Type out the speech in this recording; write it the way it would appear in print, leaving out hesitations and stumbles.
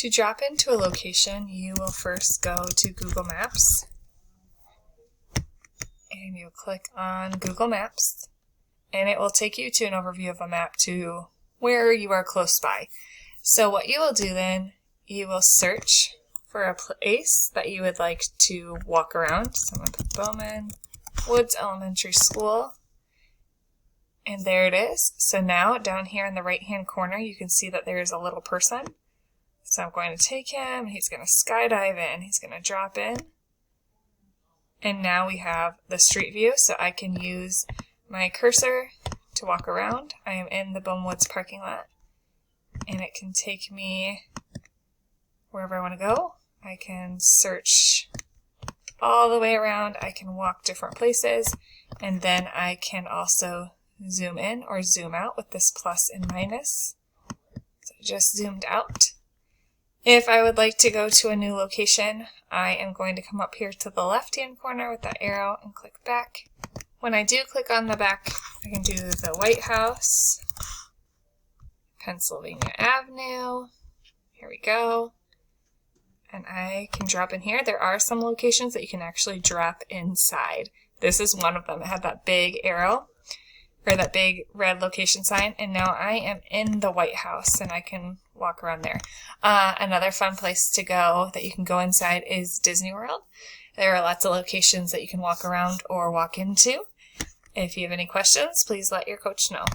To drop into a location, you will first go to Google Maps, and you'll click on Google Maps, and it will take you to an overview of a map to where you are close by. So what you will do then, you will search for a place that you would like to walk around. So I'm going to put Bowman Woods Elementary School, and there it is. So now down here in the right hand corner you can see that there's a little person. So I'm going to take him, he's going to skydive in, he's going to drop in, and now we have the street view, so I can use my cursor to walk around. I am in the Bowman Woods parking lot, and it can take me wherever I want to go. I can search all the way around, I can walk different places, and then I can also zoom in or zoom out with this plus and minus. So I just zoomed out. If I would like to go to a new location, I am going to come up here to the left-hand corner with that arrow and click back. When I do click on the back, I can do the White House, Pennsylvania Avenue. Here we go. And I can drop in here. There are some locations that you can actually drop inside. This is one of them. It had that big arrow, or that big red location sign, and now I am in the White House and I can walk around there. Another fun place to go that you can go inside is Disney World. There are lots of locations that you can walk around or walk into. If you have any questions, please let your coach know.